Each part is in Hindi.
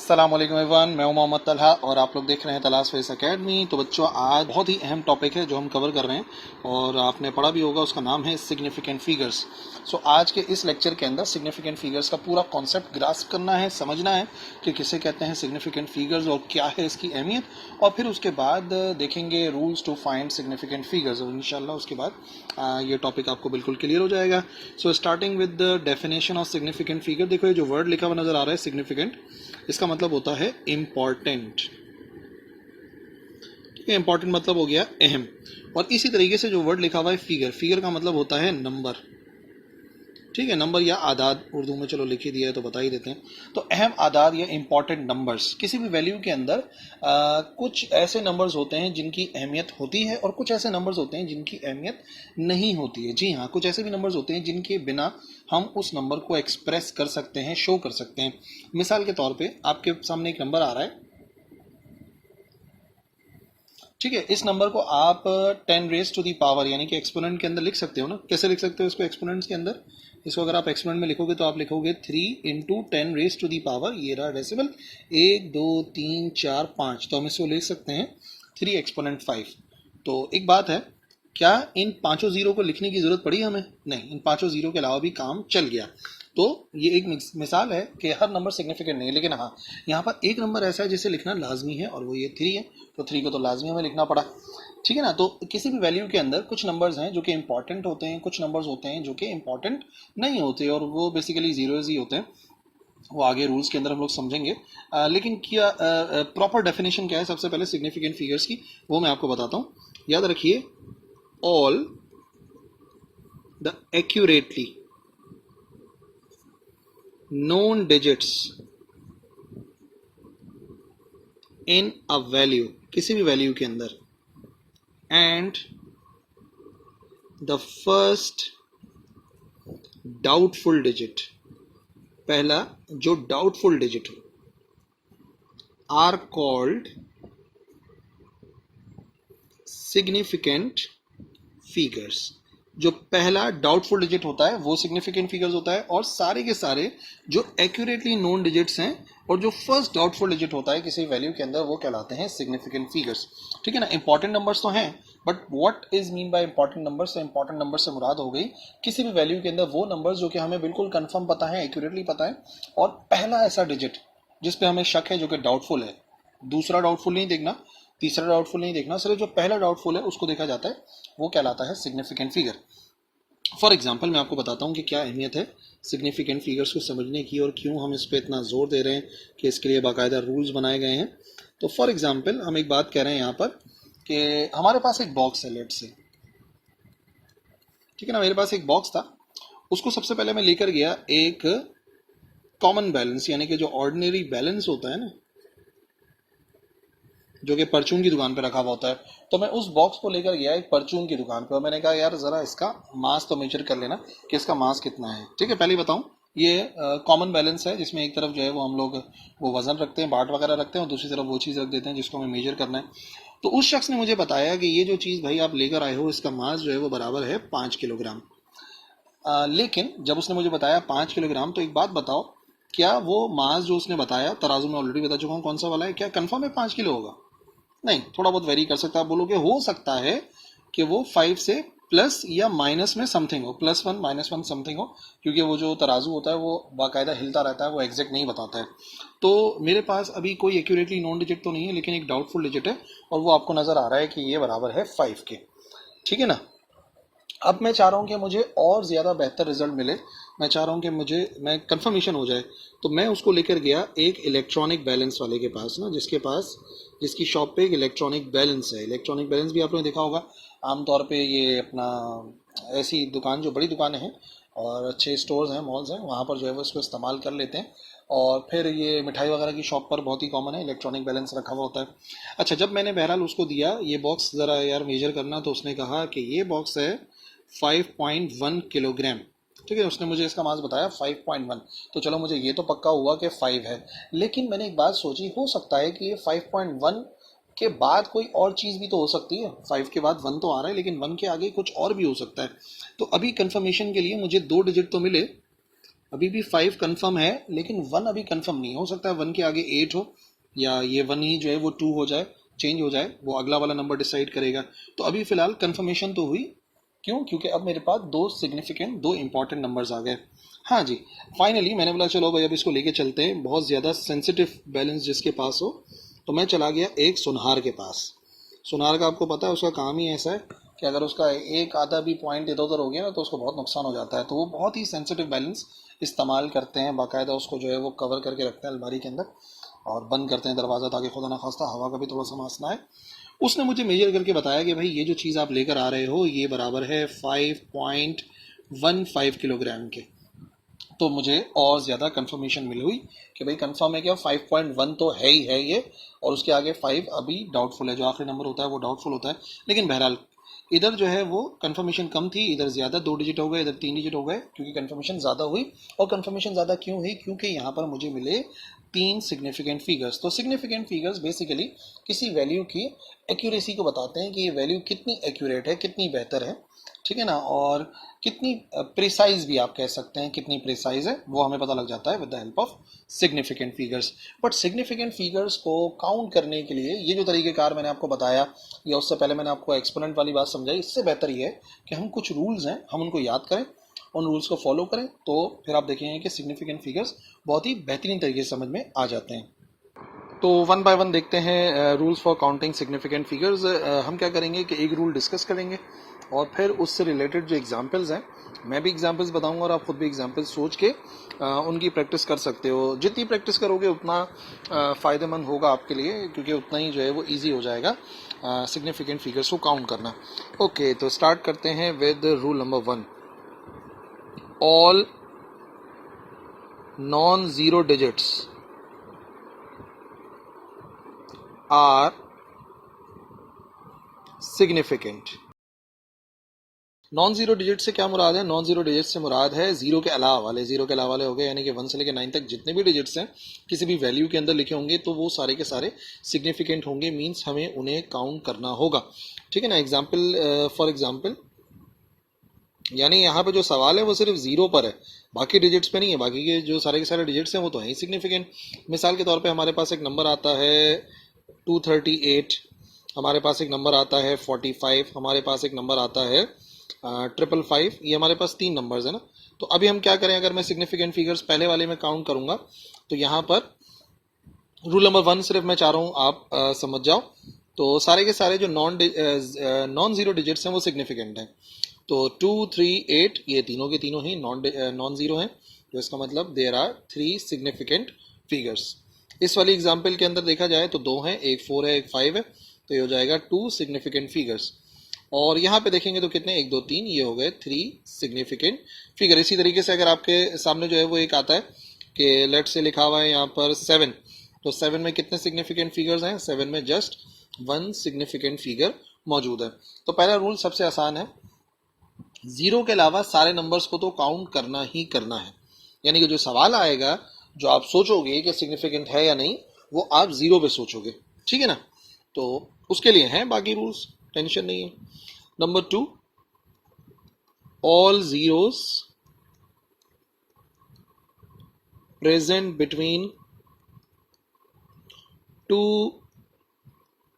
अस्सलाम वालेकुम एवरीवन, मैं हूं मोहम्मद तलहा और आप लोग देख रहे हैं तलाश फेस एकेडमी। तो बच्चों, आज बहुत ही अहम टॉपिक है जो हम कवर कर रहे हैं और आपने पढ़ा भी होगा, उसका नाम है सिग्निफिकेंट फिगर्स। सो आज के इस लेक्चर के अंदर सिग्निफिकेंट फिगर्स का पूरा कॉन्सेप्ट ग्रास्प करना है, समझना है कि किसे कहते हैं सिग्निफिकेंट फिगर्स और क्या है इसकी अहमियत, और फिर उसके बाद देखेंगे rules to find significant figures और इंशाल्लाह उसके बाद ये टॉपिक आपको बिल्कुल क्लियर हो जाएगा। So starting with the definition of significant figure, देखो ये जो वर्ड लिखा हुआ नजर आ रहा है सिग्निफिकेंट, इसका मतलब होता है इम्पॉर्टेंट। ठीक है, इम्पॉर्टेंट मतलब हो गया अहम। और इसी तरीके से जो वर्ड लिखा हुआ है फिगर, फिगर का मतलब होता है नंबर। ठीक है, नंबर या आदाद उर्दू में चलो लिख ही दिया है तो बता ही देते हैं। तो अहम आदाद या इंपॉर्टेंट नंबर्स, किसी भी वैल्यू के अंदर कुछ ऐसे नंबर्स होते हैं जिनकी अहमियत होती है और कुछ ऐसे नंबर्स होते हैं जिनकी अहमियत नहीं होती है। जी हाँ, कुछ ऐसे भी नंबर्स होते हैं जिनके बिना हम उस नंबर को एक्सप्रेस कर सकते हैं, शो कर सकते हैं। मिसाल के तौर पे आपके सामने एक नंबर आ रहा है, ठीक है, इस नंबर को आप 10 रेज टू दी पावर यानी कि एक्सपोनेंट के अंदर लिख सकते हो ना। कैसे लिख सकते हो इसको एक्सपोनेंट्स के अंदर? इसको अगर आप एक्सपोनेंट में लिखोगे तो आप लिखोगे 3 into 10 raise to the power, ये रहा डेसिमल, 1 2 3 4 5, तो हम इसको लिख सकते हैं 3 एक्सपोनेंट 5। तो एक बात है, क्या इन पांचों जीरो को लिखने की जरूरत पड़ी हमें? नहीं, इन पांचों जीरो के अलावा भी काम चल गया। तो ये एक मिसाल है कि हर नंबर सिग्निफिकेंट नहीं है, लेकिन हाँ, यहाँ पर एक नंबर ऐसा है जिसे लिखना लाजमी है और वो ये 3 है। तो 3 को तो लाजमी हमें लिखना पड़ा। ठीक है ना। तो किसी भी वैल्यू के अंदर कुछ नंबर्स हैं जो कि इंपॉर्टेंट होते हैं, कुछ नंबर्स होते हैं जो कि इंपॉर्टेंट नहीं होते और वो बेसिकली जीरोज ही होते हैं। वो आगे रूल्स के अंदर हम लोग समझेंगे। लेकिन क्या प्रॉपर डेफिनेशन क्या है सबसे पहले सिग्निफिकेंट फिगर्स की, वो मैं आपको बताता हूँ। याद रखिए, all the accurately known digits in a value, किसी भी वैल्यू के अंदर, and the first doubtful digit, पहला जो डाउटफुल डिजिट हो, are called significant figures। जो पहला डाउटफुल डिजिट होता है वो सिग्निफिकेंट फिगर्स होता है, और सारे के सारे जो एक्यूरेटली नोन डिजिट्स हैं और जो फर्स्ट डाउटफुल डिजिट होता है किसी वैल्यू के अंदर, वो कहलाते हैं सिग्निफिकेंट फिगर्स। ठीक है ना। इंपॉर्टेंट नंबर्स तो हैं, but what is mean by important numbers? Important number से मुराद हो गई किसी भी वैल्यू के अंदर वो नंबर्स जो कि हमें बिल्कुल कंफर्म पता है, एक्यूरेटली पता है, और पहला ऐसा डिजिट जिस पे हमें शक है जो कि डाउटफुल है। दूसरा डाउटफुल नहीं देखना, तीसरा डाउटफुल नहीं देखना, सिर्फ जो पहला डाउटफुल है उसको देखा जाता है, वो कहलाता है सिग्निफिकेंट फिगर। फॉर एग्जाम्पल मैं आपको बताता हूँ कि क्या अहमियत है सिग्निफिकेंट फिगर्स को समझने की और क्यों हम इस पर इतना जोर दे रहे हैं कि इसके लिए बाकायदा रूल्स बनाए गए हैं। तो फॉर एग्जाम्पल हम एक बात कह रहे हैं यहाँ पर कि हमारे पास एक बॉक्स है, लेट से, ठीक है ना। मेरे पास एक बॉक्स था, उसको सबसे पहले मैं लेकर गया एक कॉमन बैलेंस यानी कि जो ऑर्डिनरी बैलेंस होता है ना, जो कि परचून की दुकान पे रखा हुआ होता है। तो मैं उस बॉक्स को लेकर गया एक परचून की दुकान पे और मैंने कहा यार जरा इसका मास तो मेजर कर लेना कि इसका मास कितना है। ठीक है, पहले बताऊं, ये कॉमन बैलेंस है जिसमें एक तरफ जो है वो हम लोग वो वजन रखते हैं, बाट वगैरह रखते हैं, और दूसरी तरफ वो चीज़ रख देते हैं जिसको हमें मेजर करना है। तो उस शख्स ने मुझे बताया कि ये जो चीज़ भाई आप लेकर आए हो, इसका मास जो है वो बराबर है 5 किलोग्राम। लेकिन जब उसने मुझे बताया 5 किलोग्राम, तो एक बात बताओ, क्या वो मास जो उसने बताया, तराजू में ऑलरेडी बता चुका हूँ कौन सा वाला है, क्या कंफर्म है 5 किलो होगा? नहीं, थोड़ा बहुत वेरी कर सकता है। आप बोलोगे हो सकता है कि वो 5 से प्लस या माइनस में समथिंग हो, +1 -1 समथिंग हो, क्योंकि वो जो तराजू होता है वो बाकायदा हिलता रहता है, वो एग्जैक्ट नहीं बताता है। तो मेरे पास अभी कोई एक्यूरेटली नॉन डिजिट तो नहीं है, लेकिन एक डाउटफुल डिजिट है और वो आपको नजर आ रहा है कि ये बराबर है 5 के। ठीक है ना। अब मैं चाह रहा हूँ कि मुझे और ज़्यादा बेहतर रिजल्ट मिले, मैं चाह रहा हूँ कि मैं कंफर्मेशन हो जाए, तो मैं उसको लेकर गया एक इलेक्ट्रॉनिक बैलेंस वाले के पास ना, जिसकी शॉप पे एक इलेक्ट्रॉनिक बैलेंस है। इलेक्ट्रॉनिक बैलेंस भी आपने देखा होगा, आमतौर पे ये अपना ऐसी दुकान, जो बड़ी दुकानें हैं और अच्छे स्टोर्स हैं, मॉल्स हैं, वहाँ पर जो है वो इसको इस्तेमाल कर लेते हैं। और फिर ये मिठाई वगैरह की शॉप पर बहुत ही कॉमन है, इलेक्ट्रॉनिक बैलेंस रखा हुआ होता है। अच्छा, जब मैंने बहरहाल उसको दिया ये बॉक्स ज़रा यार मेजर करना, तो उसने कहा कि ये बॉक्स है 5.1 किलोग्राम। ठीक है, उसने मुझे इसका मास बताया 5.1। तो चलो मुझे ये तो पक्का हुआ कि 5 है, लेकिन मैंने एक बात सोची, हो सकता है कि ये 5.1 के बाद कोई और चीज़ भी तो हो सकती है। 5 के बाद 1 तो आ रहा है, लेकिन 1 के आगे कुछ और भी हो सकता है। तो अभी कंफर्मेशन के लिए मुझे 2 डिजिट तो मिले, अभी भी 5 कंफर्म है, लेकिन 1 अभी कंफर्म नहीं हो सकता है 1 के आगे 8 हो, या ये 1 ही जो है वो 2 हो जाए, चेंज हो जाए, वो अगला वाला नंबर डिसाइड करेगा। तो अभी फिलहाल कंफर्मेशन तो हुई। क्यों? क्योंकि अब मेरे पास दो इंपॉर्टेंट नंबर्स आ गए। हाँ जी, फाइनली मैंने बोला चलो भाई अब इसको लेके चलते हैं, बहुत ज़्यादा सेंसिटिव बैलेंस जिसके पास हो। तो मैं चला गया एक सुनहार के पास। सुनार का आपको पता है उसका काम ही ऐसा है कि अगर उसका एक आधा भी पॉइंट इधर उधर हो गया ना तो उसको बहुत नुकसान हो जाता है। तो वो बहुत ही सेंसिटिव बैलेंस इस्तेमाल करते हैं, बाकायदा उसको जो है वो कवर करके रखते हैं अलमारी के अंदर और बंद करते हैं दरवाज़ा, ताकि खुदा ना खास्ता हवा का भी थोड़ा सा मास ना आए। उसने मुझे मेजर करके बताया कि भाई ये जो चीज़ आप लेकर आ रहे हो ये बराबर है 5.15 किलोग्राम के। तो मुझे और ज़्यादा कंफर्मेशन मिली हुई कि भाई कंफर्म है क्या 5.1 तो है ही है ये, और उसके आगे 5 अभी डाउटफुल है, जो आखिरी नंबर होता है वो डाउटफुल होता है। लेकिन बहरहाल इधर जो है वो कंफर्मेशन कम थी, इधर ज़्यादा 2 डिजिट हो गए, इधर 3 डिजिट हो गए, क्योंकि कंफर्मेशन ज़्यादा हुई। और कंफर्मेशन ज़्यादा क्यों हुई? क्योंकि यहाँ पर मुझे मिले 3 सिग्निफिकेंट फिगर्स। तो सिग्निफिकेंट फिगर्स बेसिकली किसी वैल्यू की एक्यूरेसी को बताते हैं कि ये वैल्यू कितनी एक्यूरेट है, कितनी बेहतर है, ठीक है ना, और कितनी प्रिसाइज भी आप कह सकते हैं, कितनी प्रिसाइज है वो हमें पता लग जाता है with the help of significant figures. But significant figures को काउंट करने के लिए ये जो तरीक़ेकार मैंने आपको बताया, या उससे पहले मैंने आपको एक्सपोनेंट वाली बात समझाई, इससे बेहतर ये है कि हम कुछ रूल्स हैं हम उनको याद करें, उन रूल्स को फॉलो करें, तो फिर आप देखेंगे कि सिग्निफिकेंट फिगर्स बहुत ही बेहतरीन तरीके से समझ में आ जाते हैं। तो वन बाय वन देखते हैं rules for counting significant figures. हम क्या करेंगे कि एक रूल डिस्कस करेंगे और फिर उससे रिलेटेड जो एग्जांपल्स हैं, मैं भी एग्जांपल्स बताऊंगा और आप खुद भी एग्जांपल्स सोच के उनकी प्रैक्टिस कर सकते हो। जितनी प्रैक्टिस करोगे उतना फ़ायदेमंद होगा आपके लिए, क्योंकि उतना ही जो है वो ईजी हो जाएगा सिग्निफिकेंट फिगर्स को काउंट करना। ओके, तो स्टार्ट करते हैं with rule number 1। All non zero digits are significant. Non zero digit से क्या मुराद है? नॉन जीरो डिजिट से मुराद है जीरो के अलावा वाले। जीरो के अलावा वाले हो गए, यानी कि 1 से लेकर 9 तक जितने भी डिजिट्स हैं किसी भी वैल्यू के अंदर लिखे होंगे तो वो सारे के सारे सिग्निफिकेंट होंगे, मीन्स हमें उन्हें काउंट करना होगा, ठीक है ना। एग्जाम्पल फॉर एग्जाम्पल, यानी यहाँ पे जो सवाल है वो सिर्फ जीरो पर है, बाकी डिजिट्स पे नहीं है। बाकी के जो सारे के सारे डिजिट्स हैं वो तो हैं ही सिग्निफिकेंट। मिसाल के तौर पे हमारे पास एक नंबर आता है 238, हमारे पास एक नंबर आता है 45, हमारे पास एक नंबर आता है 555। ये हमारे पास 3 नंबर्स है ना। तो अभी हम क्या करें, अगर मैं सिग्निफिकेंट फिगर्स पहले वाले में काउंट करूंगा तो यहाँ पर रूल नंबर 1 सिर्फ मैं चाह रहा हूँ आप समझ जाओ। तो सारे के सारे जो नॉन जीरो डिजिट्स हैं वो सिग्निफिकेंट हैं। तो 2, 3, 8 ये तीनों के तीनों ही नॉन जीरो हैं, तो इसका मतलब देयर आर 3 सिग्निफिकेंट फिगर्स। इस वाली एग्जाम्पल के अंदर देखा जाए तो 2 हैं, एक 4 है, एक 5 है, तो ये हो जाएगा 2 सिग्निफिकेंट फिगर्स। और यहाँ पे देखेंगे तो कितने, 1, 2, 3, ये हो गए 3 सिग्निफिकेंट फिगर। इसी तरीके से अगर आपके सामने जो है वो एक आता है कि लेट से लिखा हुआ है यहाँ पर 7, तो 7 में कितने सिग्निफिकेंट फिगर्स हैं? 7 में जस्ट 1 सिग्निफिकेंट फिगर मौजूद है। तो पहला रूल सबसे आसान है, जीरो के अलावा सारे नंबर्स को तो काउंट करना ही करना है। यानी कि जो सवाल आएगा, जो आप सोचोगे कि सिग्निफिकेंट है या नहीं, वो आप जीरो पे सोचोगे, ठीक है ना। तो उसके लिए हैं बाकी रूल्स, टेंशन नहीं है। Number 2, all zeros present between 2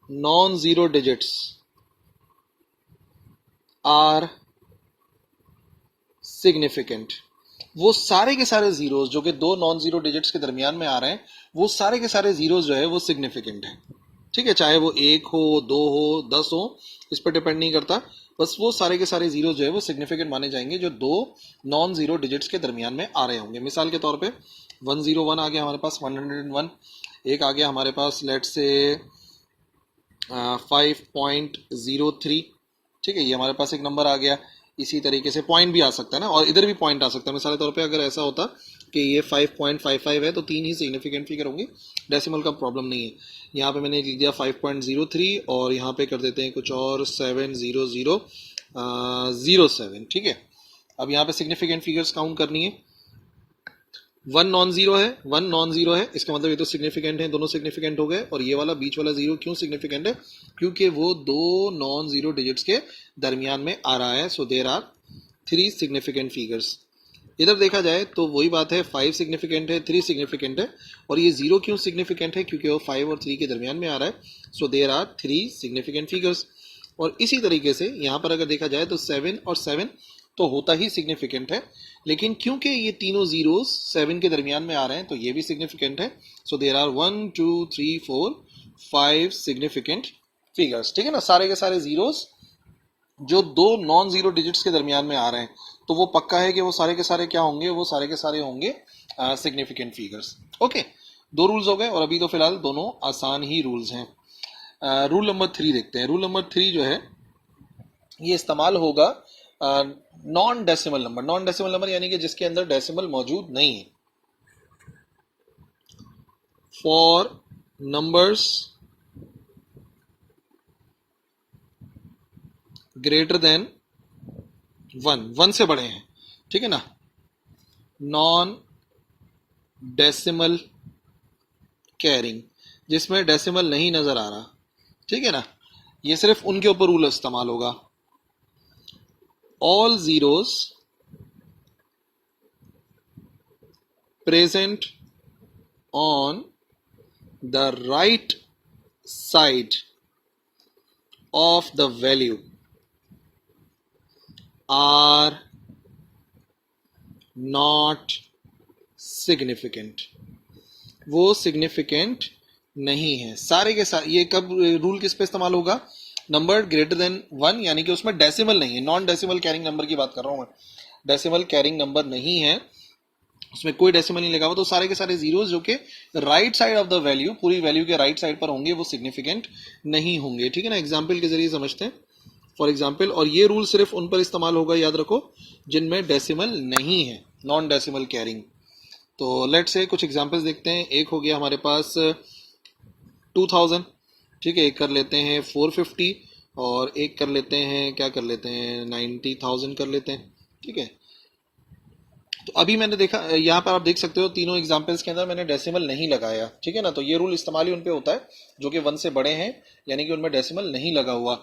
non zero digits are significant. वो सारे के सारे जीरोस जो कि 2 नॉन जीरो डिजिट्स के दरमियान में आ रहे हैं, वो सारे के सारे जीरोस जो है वो सिग्निफिकेंट है, ठीक है। चाहे वो 1 हो, 2 हो, 10 हो, इस पर डिपेंड नहीं करता, बस वो सारे के सारे जीरो जो है वो सिग्निफिकेंट माने जाएंगे जो 2 नॉन जीरो डिजिट्स के दरमियान में आ रहे होंगे। मिसाल के तौर पे 101 आ गया हमारे पास, 101, एक आ गया हमारे पास लेट से 5.03, ठीक है, ये हमारे पास एक नंबर आ गया। इसी तरीके से पॉइंट भी आ सकता है ना, और इधर भी पॉइंट आ सकता है। मिसाल के तौर पे अगर ऐसा होता कि ये 5.55 है तो 3 ही सिग्निफिकेंट फिगर होंगे, डेसिमल का प्रॉब्लम नहीं है। यहाँ पे मैंने लिख दिया 5.03 और यहाँ पे कर देते हैं कुछ और 70007, ठीक है। अब यहाँ पे सिग्निफिकेंट फिगर्स काउंट करनी है। 1 नॉन जीरो है, 1 नॉन जीरो है, इसका मतलब ये तो सिग्निफिकेंट है, दोनों सिग्निफिकेंट हो गए। और ये वाला बीच वाला जीरो क्यों सिग्निफिकेंट है? क्योंकि वो 2 नॉन जीरो डिजिट्स के दरमियान में आ रहा है। So there are 3 significant figures. इधर देखा जाए तो वही बात है, 5 सिग्निफिकेंट है, 3 सिग्निफिकेंट है, और ये 0 क्यों सिग्निफिकेंट है? क्योंकि वो 5 और 3 के दरमियान में आ रहा है। So there are 3 significant figures. और इसी तरीके से यहाँ पर अगर देखा जाए तो 7 और 7 तो होता ही सिग्निफिकेंट है, लेकिन क्योंकि ये तीनों जीरोस 7 के दरमियान में आ रहे हैं तो ये भी सिग्निफिकेंट है। So there are 1 2 3 4 5 significant figures. ठीक है ना, सारे के सारे जीरोस जो दो नॉन जीरो डिजिट्स के दरमियान में आ रहे हैं तो वो पक्का है कि वो सारे के सारे क्या होंगे? वो सारे के सारे होंगे सिग्निफिकेंट फिगर्स। ओके, 2 रूल्स हो गए, और अभी तो फिलहाल दोनों आसान ही रूल्स हैं। रूल नंबर 3 देखते हैं। रूल नंबर 3 जो है ये इस्तेमाल होगा non decimal number. Non decimal number यानी कि जिसके अंदर डेसिमल मौजूद नहीं है। फॉर नंबर्स ग्रेटर देन 1 से बड़े हैं, ठीक है ना, नॉन डेसिमल कैरिंग, जिसमें डेसिमल नहीं नजर आ रहा, ठीक है ना, ये सिर्फ उनके ऊपर रूल इस्तेमाल होगा। All zeros present on the right side of the value are not significant. वो सिग्निफिकेंट नहीं है सारे के सारे। ये कब रूल किस पे इस्तेमाल होगा? नंबर ग्रेटर देन 1 यानी कि उसमें डेसिमल नहीं है। नॉन डेसिमल कैरिंग नंबर की बात कर रहा हूं मैं। डेसिमल कैरिंग नंबर नहीं है, उसमें कोई डेसिमल नहीं लगा हुआ, तो सारे के सारे जीरोस जो कि right side of the value, पूरी वैल्यू के राइट साइड पर होंगे, वो सिग्निफिकेंट नहीं होंगे। ठीक है ना, एग्जाम्पल के जरिए समझते हैं। फॉर एग्जाम्पल, और ये रूल सिर्फ उन पर इस्तेमाल होगा, याद रखो, जिनमें डेसिमल नहीं है, नॉन डेसिमल कैरिंग। तो लेट से कुछ एग्जाम्पल्स देखते हैं। एक हो गया हमारे पास 2000, ठीक है, एक कर लेते हैं 450, और एक कर लेते हैं, क्या कर लेते हैं, 90,000 कर लेते हैं। ठीक है, तो अभी मैंने देखा, यहाँ पर आप देख सकते हो तीनों एग्जाम्पल्स के अंदर मैंने डेसिमल नहीं लगाया। ठीक है ना, तो ये रूल इस्तेमाल ही उन पे होता है जो कि 1 से बड़े हैं, यानी कि उनमें डेसिमल नहीं लगा हुआ।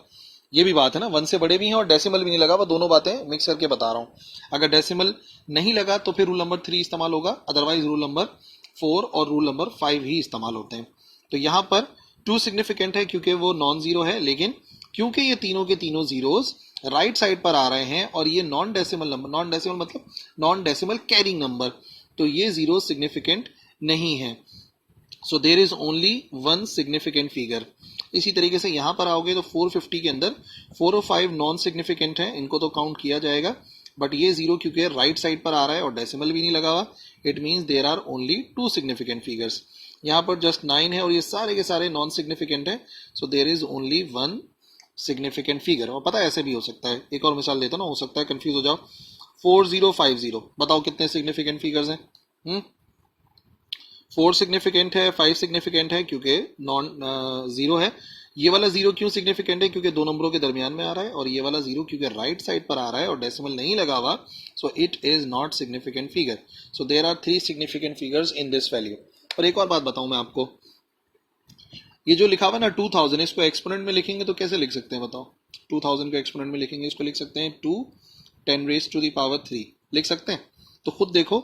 ये भी बात है ना, 1 से बड़े भी हैं और डेसिमल भी नहीं लगा हुआ, दोनों बातें मिक्स करके बता रहा हूँ। अगर डेसिमल नहीं लगा तो फिर रूल नंबर 3 इस्तेमाल होगा, अदरवाइज रूल नंबर 4 और रूल नंबर 5 ही इस्तेमाल होते हैं। तो यहाँ पर 2 सिग्निफिकेंट है क्योंकि वो नॉन जीरो है, लेकिन क्योंकि ये तीनों के तीनों जीरोस राइट साइड पर आ रहे हैं और ये non decimal number, non decimal मतलब नॉन डेसिमल कैरिंग नंबर, तो ये जीरो सिग्निफिकेंट नहीं है। So there is only 1 significant figure. इसी तरीके से यहां पर आओगे तो 450 के अंदर 4 और 5 नॉन सिग्निफिकेंट है, इनको तो काउंट किया जाएगा, बट ये जीरो क्योंकि राइट साइड पर आ रहा है और डेसिमल भी नहीं लगा हुआ, it means there are only 2 significant figures. यहाँ पर जस्ट 9 है और ये सारे के सारे नॉन सिग्निफिकेंट है, so there is only 1 significant figure. और पता है ऐसे भी हो सकता है, एक और मिसाल देता ना, हो सकता है कंफ्यूज हो जाओ। 4050, बताओ कितने सिग्निफिकेंट फिगर्स हैं? 4 सिग्निफिकेंट है, 5 सिग्निफिकेंट है क्योंकि नॉन जीरो है। ये वाला जीरो क्यों सिग्निफिकेंट है? क्योंकि दो नंबरों के दरमियान में आ रहा है, और ये वाला जीरो क्योंकि राइट साइड पर आ रहा है और डेसिमल नहीं लगा हुआ, so it is not significant figure. So there are 3 significant figures in this value. और एक और बात बताऊं मैं आपको, ये जो लिखा हुआ है ना 2000, इसको एक्सपोनेंट में लिखेंगे तो कैसे लिख सकते हैं बताओ? 2000 को एक्सपोनेंट में लिखेंगे, इसको लिख सकते हैं 2 10 रेज़ टू द पावर 3, लिख सकते हैं। तो खुद देखो,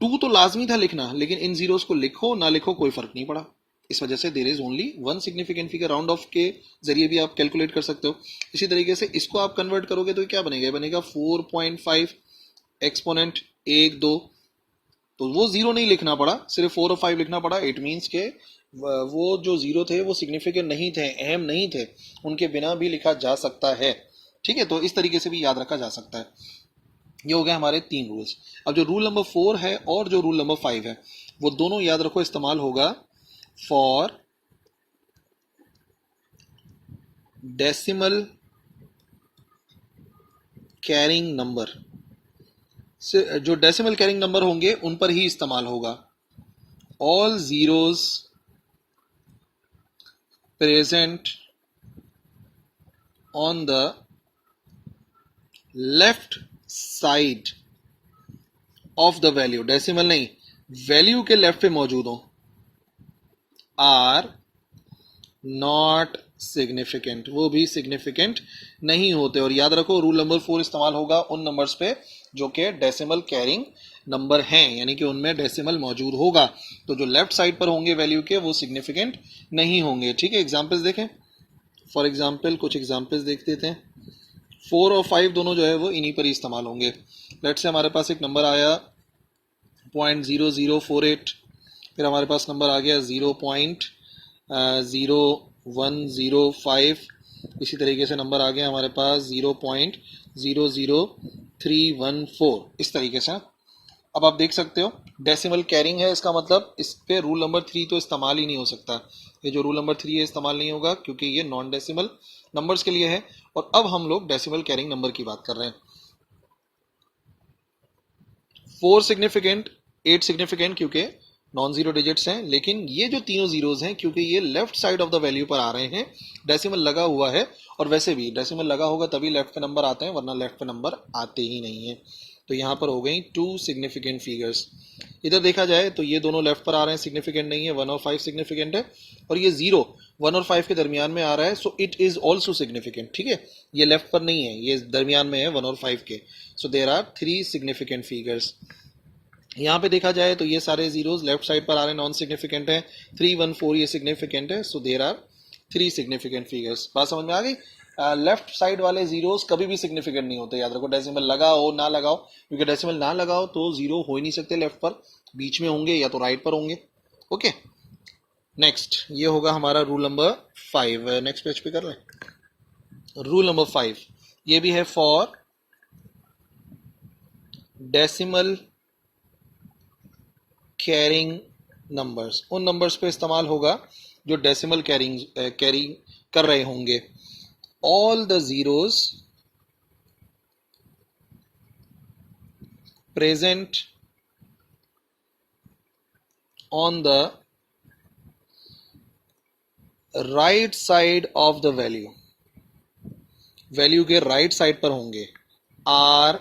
2 तो लाजमी था लिखना, लेकिन इन जीरोस को लिखो ना लिखो कोई फर्क नहीं पड़ा। इस वजह से there is only 1 significant figure. Round off के जरिए भी आप कैलकुलेट कर सकते हो। इसी तरीके से इसको आप कन्वर्ट करोगे तो क्या बनेगा? बनेगा 4.5 एक्सपोनेंट 1 2, तो वो जीरो नहीं लिखना पड़ा, सिर्फ 4 और 5 लिखना पड़ा। इट मीन्स के वो जो जीरो थे वो सिग्निफिकेंट नहीं थे, अहम नहीं थे, उनके बिना भी लिखा जा सकता है। ठीक है, तो इस तरीके से भी याद रखा जा सकता है। ये हो गया हमारे 3 रूल्स। अब जो रूल नंबर 4 है और जो रूल नंबर 5 है, वो दोनों याद रखो इस्तेमाल होगा फॉर डेसिमल कैरिंग नंबर। जो डेसिमल कैरिंग नंबर होंगे उन पर ही इस्तेमाल होगा। All zeros present on the left side of the value, decimal नहीं, वैल्यू के लेफ्ट पे मौजूद हो, आर नॉट सिग्निफिकेंट, वो भी सिग्निफिकेंट नहीं होते। और याद रखो रूल नंबर 4 इस्तेमाल होगा उन नंबर्स पे जो कि डेसिमल कैरिंग नंबर हैं, यानी कि उनमें डेसिमल मौजूद होगा, तो जो लेफ्ट साइड पर होंगे वैल्यू के वो सिग्निफिकेंट नहीं होंगे। ठीक है, एग्जाम्पल्स देखें। फॉर एग्जाम्पल कुछ एग्जाम्पल्स देख देते हैं। 4 और 5 दोनों जो है वो इन्हीं पर ही इस्तेमाल होंगे। लेट से हमारे पास एक नंबर आया 0.0048, फिर हमारे पास नंबर आ गया 0.0105, इसी तरीके से नंबर आ गया हमारे पास 0.00314, इस तरीके से। अब आप देख सकते हो डेसिमल कैरिंग है, इसका मतलब इस पे रूल नंबर 3 तो इस्तेमाल ही नहीं हो सकता। ये जो रूल नंबर 3 है इस्तेमाल नहीं होगा क्योंकि ये नॉन डेसिमल नंबर्स के लिए है। और अब हम लोग डेसिमल कैरिंग नंबर की बात कर रहे हैं। 4 सिग्निफिकेंट, 8 सिग्निफिकेंट क्योंकि नॉन जीरो डिजिट्स हैं, लेकिन ये जो तीनों जीरोज हैं क्योंकि ये left side of the value पर आ रहे हैं, डेसिमल लगा हुआ है, और वैसे भी डेसिमल लगा होगा तभी लेफ्ट पे नंबर आते हैं, वरना लेफ्ट पे नंबर आते ही नहीं है। तो यहाँ पर हो गई 2 सिग्निफिकेंट फिगर्स। इधर देखा जाए तो ये दोनों लेफ्ट पर आ रहे हैं, सिग्निफिकेंट नहीं है, 1 और 5 सिग्निफिकेंट है, और ये 0 1 और 5 के दरमियान में आ रहा है, सो इट इज ऑल्सो सिग्निफिकेंट। ठीक है, ये लेफ्ट पर नहीं है, ये दरमियान में है 1 और 5 के। So there are 3 significant figures. यहाँ पे देखा जाए तो ये सारे जीरोस लेफ्ट साइड पर आ रहे हैं, नॉन सिग्निफिकेंट है। 3, 1, 4 ये सिग्निफिकेंट है, so there are 3 significant figures. बात समझ में आ गई? लेफ्ट साइड वाले जीरोस कभी भी सिग्निफिकेंट नहीं होते, याद रखो। डेसिमल लगा हो ना लगाओ, क्योंकि डेसिमल ना लगाओ तो जीरो हो ही नहीं सकते लेफ्ट पर, बीच में होंगे या तो राइट पर होंगे। ओके, नेक्स्ट ये होगा हमारा रूल नंबर 5। नेक्स्ट पेज पे कर लें। रूल नंबर 5 ये भी है फॉर डेसिमल कैरिंग नंबर्स। उन नंबर्स पे इस्तेमाल होगा जो डेसिमल कैरी कर रहे होंगे। All the zeros present on the right side of the value, value के राइट साइड पर होंगे, आर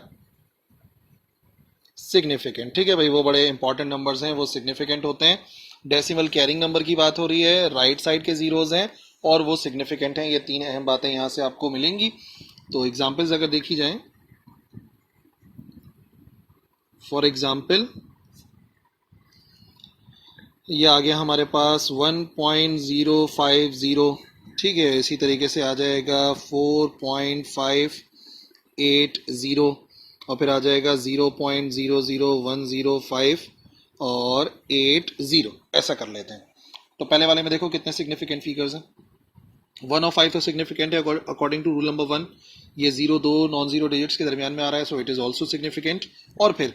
सिग्निफिकेंट। ठीक है भाई, वो बड़े इंपॉर्टेंट नंबर्स हैं, वो सिग्निफिकेंट होते हैं। डेसिमल कैरिंग नंबर की बात हो रही है, राइट साइड के जीरोज हैं और वो सिग्निफिकेंट हैं। ये 3 अहम बातें यहां से आपको मिलेंगी। तो एग्जाम्पल्स अगर देखी जाए, फॉर एग्जाम्पल ये आ गया हमारे पास 1.050। ठीक है, इसी तरीके से आ जाएगा 4.580, और फिर आ जाएगा 0.00105 और 80। ऐसा कर लेते हैं। तो पहले वाले में देखो कितने सिग्निफिकेंट फिगर्स हैं। 1 और 5 तो सिग्निफिकेंट है अकॉर्डिंग टू रूल नंबर 1। ये 0 2 नॉन जीरो डिजिट्स के दरमियान में आ रहा है, सो इट इज ऑल्सो सिग्निफिकेंट। और फिर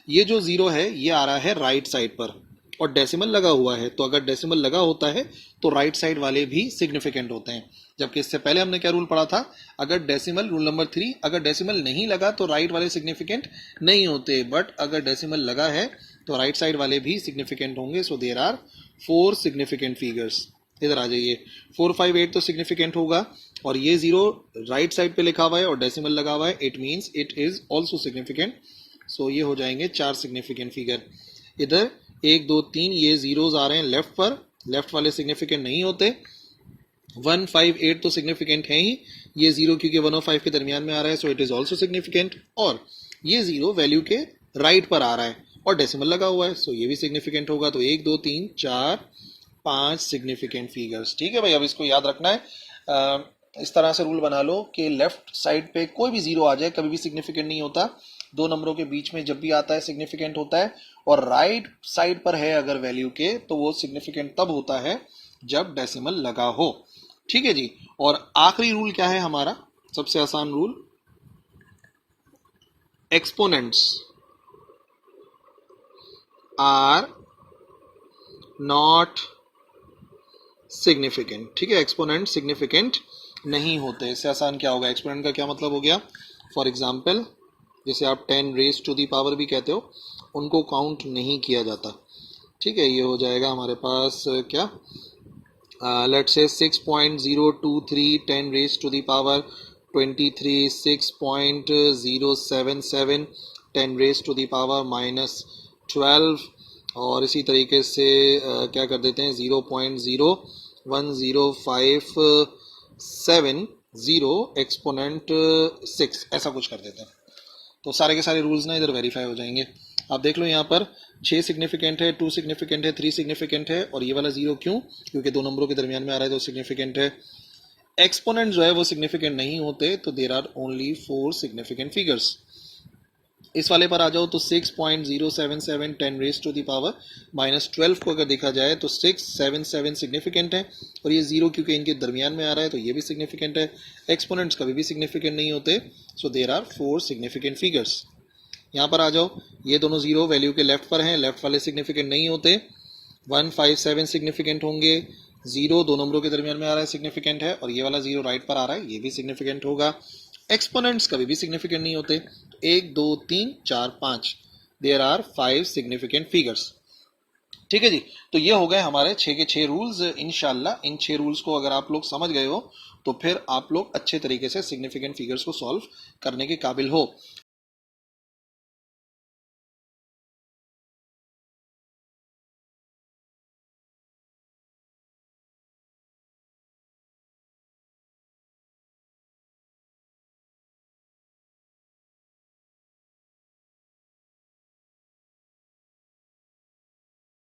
ये जो 0 है ये आ रहा है राइट साइड पर, और डेसिमल लगा हुआ है, तो अगर डेसिमल लगा होता है तो राइट साइड वाले भी सिग्निफिकेंट होते हैं। जबकि इससे पहले हमने क्या रूल पढ़ा था, अगर डेसिमल, रूल नंबर 3, अगर डेसिमल नहीं लगा तो राइट वाले सिग्निफिकेंट नहीं होते, बट अगर डेसिमल लगा है तो राइट साइड वाले भी सिग्निफिकेंट होंगे। So there are 4 significant figures. इधर आ जाइए, 4, 5, 8 तो सिग्निफिकेंट होगा, और ये 0 राइट साइड पे लिखा हुआ है और डेसिमल लगा हुआ है, it means it is also significant. So ये हो जाएंगे 4 सिग्निफिकेंट फिगर। इधर 1, 2, 3 ये जीरोज आ रहे हैं लेफ्ट पर, लेफ्ट वाले सिग्निफिकेंट नहीं होते। 1, 5, 8 तो सिग्निफिकेंट है ही, ये 0 क्योंकि 1 और 5 के दरमियान में आ रहा है, सो इट इज ऑल्सो सिग्निफिकेंट। और ये 0 वैल्यू के राइट पर आ रहा है और डेसिमल लगा हुआ है, सो ये भी सिग्निफिकेंट होगा। तो 1, 2, 3, 4, 5 सिग्निफिकेंट फिगर्स। ठीक है भाई, अब इसको याद रखना है। इस तरह से रूल बना लो कि लेफ्ट साइड पे कोई भी 0 आ जाए कभी भी सिग्निफिकेंट नहीं होता, 2 नंबरों के बीच में जब भी आता है सिग्निफिकेंट होता है, और राइट साइड पर है अगर वैल्यू के तो वो सिग्निफिकेंट तब होता है जब डेसिमल लगा हो। ठीक है जी। और आखिरी रूल क्या है हमारा, सबसे आसान rule, exponents are not significant. ठीक है, एक्सपोनेंट सिग्निफिकेंट नहीं होते। इससे आसान क्या होगा, एक्सपोनेंट का क्या मतलब हो गया, फॉर एग्जाम्पल जैसे आप 10 रेज टू दी पावर भी कहते हो, उनको काउंट नहीं किया जाता। ठीक है, ये हो जाएगा हमारे पास क्या, let's say 6.023 10 raise to the power 23, 6.077 10 raise to the power -12, और इसी तरीके से क्या कर देते हैं 0.01057 एक्सपोनेंट 6, ऐसा कुछ कर देते हैं। तो सारे के सारे रूल्स ना इधर वेरीफाई हो जाएंगे। आप देख लो यहाँ पर 6 सिग्निफिकेंट है, 2 सिग्निफिकेंट है, 3 सिग्निफिकेंट है और ये वाला 0 क्यों? क्योंकि दो नंबरों के दरमियान में आ रहा है तो सिग्निफिकेंट है। एक्सपोनेंट जो है वो सिग्निफिकेंट नहीं होते, तो there are only 4 significant figures. इस वाले पर आ जाओ तो 6.077 10 रेज टू द पावर -12 को अगर देखा जाए तो 677 सिग्निफिकेंट है और ये 0 क्योंकि इनके दरमियान में आ रहा है तो ये भी सिग्निफिकेंट है। एक्सपोनेंट्स कभी भी सिग्निफिकेंट नहीं होते, सो देर आर 4 सिग्निफिकेंट फिगर्स। यहाँ पर आ जाओ, ये दोनों 0 वैल्यू के लेफ्ट पर हैं, लेफ्ट वाले सिग्निफिकेंट नहीं होते। 157 सिग्निफिकेंट होंगे, 0 दो नंबरों के दरमियान में आ रहा है सिग्निफिकेंट है और ये वाला 0 राइट पर आ रहा है, ये भी सिग्निफिकेंट होगा। एक्सपोनेंट्स कभी भी सिग्निफिकेंट नहीं होते। 1 2 3 4 5, देयर आर 5 सिग्निफिकेंट फिगर्स। ठीक है जी, तो ये हो गए हमारे 6 के 6 रूल्स। इंशाल्लाह इन 6 रूल्स को अगर आप लोग समझ गए हो तो फिर आप लोग अच्छे तरीके से सिग्निफिकेंट फिगर्स को सॉल्व करने के काबिल हो।